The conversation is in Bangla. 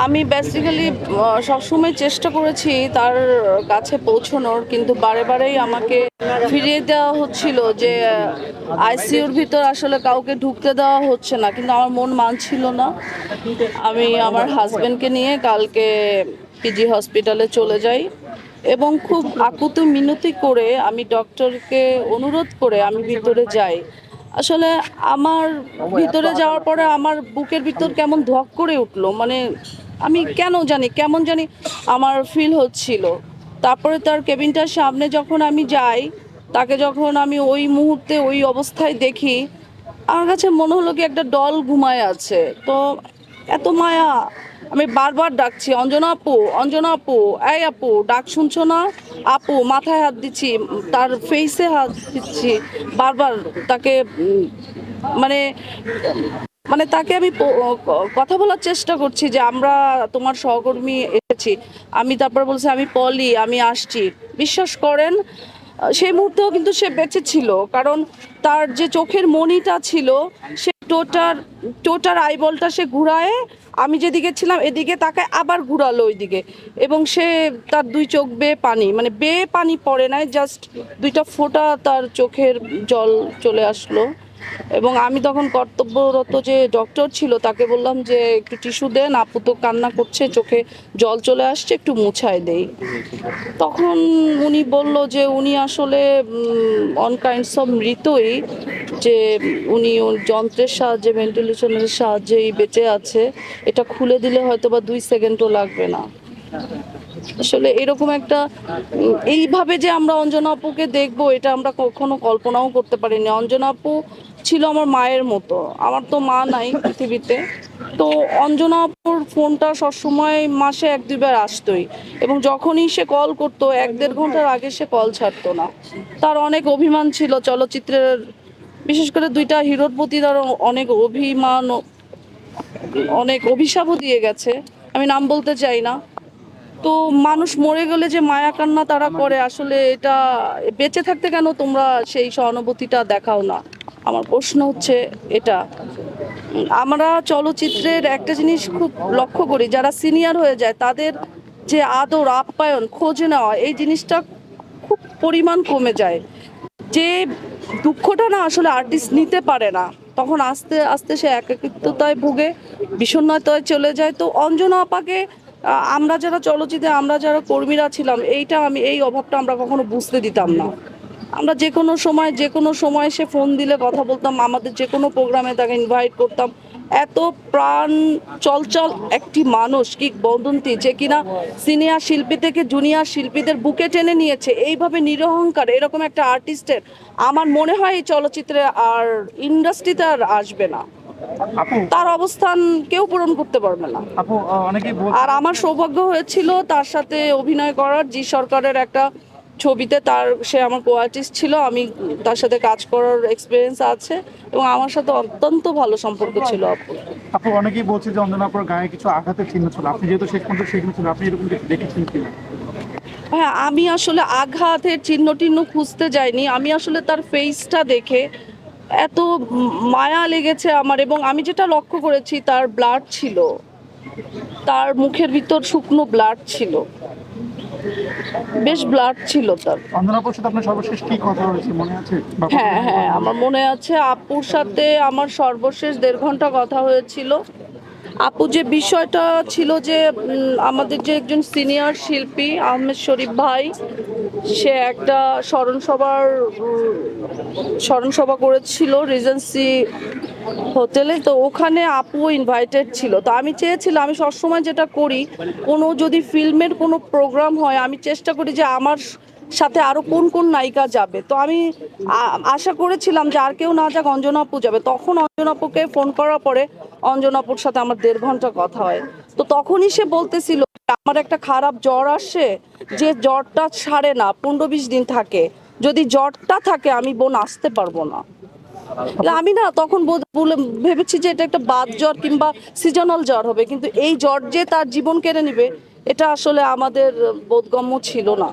আমি বেসিক্যালি সবসময় চেষ্টা করেছি তার কাছে পৌঁছানোর, কিন্তু বারে বারেই আমাকে ফিরিয়ে দেওয়া হচ্ছিল যে আইসিইউর ভিতর আসলে কাউকে ঢুকতে দেওয়া হচ্ছে না, কিন্তু আমার মন মানছিল না। আমি আমার হাজবেন্ডকে নিয়ে কালকে পিজি হসপিটালে চলে যাই এবং খুব আকুতি মিনতি করে আমি ডক্টরকে অনুরোধ করে আমি ভিতরে যাই। আসলে আমার ভিতরে যাওয়ার পরে আমার বুকের ভিতর কেমন ধক করে উঠলো, মানে আমি কেমন জানি আমার ফিল হচ্ছিল। তারপরে তার কেবিনটার সামনে যখন আমি যাই, তাকে যখন আমি ওই মুহূর্তে ওই অবস্থায় দেখি, আমার কাছে মনে হলো কি একটা ডল ঘুমায় আছে। তো এত মায়া, আমি বারবার ডাকছি, অঞ্জনা আপু, অঞ্জনা আপু, এই আপু, ডাক শুনছো না? আপু, মাথায় হাত দিচ্ছি, তার ফেসে হাত দিচ্ছি বারবার। তাকে মানে মানে তাকে আমি কথা বলার চেষ্টা করছি যে আমরা তোমার সহকর্মী এসেছি। আমি তারপর বলছি আমি পলি, আমি আসছি। বিশ্বাস করেন, সেই মুহূর্তেও কিন্তু সে বেঁচে ছিল, কারণ তার যে চোখের মণিটা ছিল, সে টোটার আইবলটা সে ঘুরায়, আমি যেদিকে ছিলাম এদিকে তাকায় আবার ঘুরালো ওইদিকে, এবং সে তার দুই চোখ বেয়ে পানি, মানে বেয়ে পানি পড়ে নাই, জাস্ট দুইটা ফোঁটা তার চোখের জল চলে আসলো। এবং আমি তখন কর্তব্যরত যে ডক্টর ছিল তাকে বললাম যে একটু টিস্যু দেন, আপু তো কান্না করছে, চোখে জল চলে আসছে, একটু মুছায় দেই। তখন উনি বলল যে উনি আসলে অন কাইন্ডস অফ মৃতই, যে উনি যন্ত্রের সাহায্যে, ভেন্টিলেশনের সাহায্যেই বেঁচে আছে, এটা খুলে দিলে হয়তো বা 2 সেকেন্ডও লাগবে না। আসলে এরকম একটা এইভাবে যে আমরা অঞ্জনা আপুকে দেখবো, এটা আমরা কখনো কল্পনাও করতে পারিনি। অঞ্জনা আপু ছিল আমার মায়ের মতো, আমার তো মা নাই পৃথিবীতে। তো অঞ্জনা আপুর ফোনটা সবসময় মাসে 1-2 বার আসতোই, এবং যখনই সে কল করতো 1-1.5 ঘন্টার আগে সে কল ছাড়তো না। তার অনেক অভিমান ছিল চলচ্চিত্রের, বিশেষ করে দুইটা হিরোর প্রতি তার অনেক অভিমান, অনেক অভিশাপও দিয়ে গেছে, আমি নাম বলতে চাই না। তো মানুষ মরে গেলে যে মায়া কান্না তারা করে, আসলে এটা বেঁচে থাকতে কেন তোমরা সেই সহানুভূতিটা দেখাও না? আমার প্রশ্ন হচ্ছে এটা। আমরা চলচ্চিত্রের একটা জিনিস খুব লক্ষ্য করি, যারা সিনিয়র হয়ে যায় তাদের যে আদর আপ্যায়ন খোঁজ নেওয়া, এই জিনিসটা খুব পরিমাণ কমে যায়। যে দুঃখটা না আসলে আর্টিস্ট নিতে পারে না, তখন আস্তে আস্তে সে একাকিত্বতায় ভুগে, বিষণ্ণতায় চলে যায়। তো অঞ্জনা আপাকে আমরা যারা চলচ্চিত্রে, আমরা যারা কর্মীরা ছিলাম, এই অভাবটা আমরা কখনো বুঝতে দিতাম না। আমরা যে কোনো সময় সে ফোন দিলে কথা বলতাম, আমাদের যে কোনো প্রোগ্রামে তাকে ইনভাইট করতাম। এত প্রাণ চঞ্চল একটি মানুষ, কিংবদন্তি, যে কিনা সিনিয়র শিল্পী থেকে জুনিয়র শিল্পীদের বুকে টেনে নিয়েছে এইভাবে নিরহংকার, এরকম একটা আর্টিস্টের আমার মনে হয় এই চলচ্চিত্রে আর ইন্ডাস্ট্রিতে আর আসবে না। আপু তার অবস্থান কেউ পূরণ করতে পারবে না। আপু অনেকেই আর আমার সৌভাগ্য হয়েছিল তার সাথে অভিনয় করার, জি সরকারের একটা ছবিতে, সে আমার কো আর্টিস্ট ছিল, আমি তার সাথে কাজ করার এক্সপিরিয়েন্স আছে, এবং আমার সাথে অত্যন্ত ভালো সম্পর্ক ছিল আপু। আপু অনেকেই বলছে যে অঞ্জনা আপুর গায়ে কিছু আঘাতের চিহ্ন ছিল, আপনি যেহেতু শেষ পর্যন্ত সেখানে ছিলেন, আপনি এরকম কিছু দেখেছেন কিনা? হ্যাঁ, আমি আসলে আঘাতের চিহ্ন টিহ্ন খুঁজতে যাইনি, আমি আসলে তার ফেসটা দেখে এত মায়া লেগেছে আমার। এবং আমি যেটা লক্ষ্য করেছি, তার ব্লাড ছিল, তার মুখের ভিতর শুকনো ব্লাড ছিল, বেশ ব্লাড ছিল তার। অঞ্জনা আপুর সাথে আপনার সর্বশেষ কি কথা হয়েছে মনে আছে? বা হ্যাঁ হ্যাঁ, আমার মনে আছে, আপুর সাথে আমার সর্বশেষ 1.5 ঘন্টা কথা হয়েছিল। আপু যে বিষয়টা ছিল যে আমাদের যে একজন সিনিয়র শিল্পী আহমেদ শরীফ ভাই, সে একটা স্মরণ সভা করেছিল রিজেন্সি হোটেলে। তো ওখানে আপু ইনভাইটেড ছিল। তো আমি চেয়েছিলাম, আমি সবসময় যেটা করি, কোনো যদি ফিল্মের কোনো প্রোগ্রাম হয়, আমি চেষ্টা করি যে আমার সাথে আরো কোন কোন নায়িকা যাবে। তো আমি আশা করেছিলাম যে আর কেউ না যাক, অঞ্জনা আপু যাবে। তখন অঞ্জনা আপুকে ফোন করার পরে অঞ্জনা আপুর সাথে আমার 1.5 ঘন্টা কথা হয়। তো তখনই সে বলতেছিল আমার একটা খারাপ জ্বর আসে, যে জ্বরটা সারে না, 15-20 দিন থাকে, যদি জ্বরটা থাকে আমি বোন আসতে পারবো না। আমি না তখন ভেবেছি যে এটা একটা বাত জ্বর কিংবা সিজনাল জ্বর হবে, কিন্তু এই জ্বর যে তার জীবন কেড়ে নিবে, এটা আসলে আমাদের বোধগম্য ছিল না।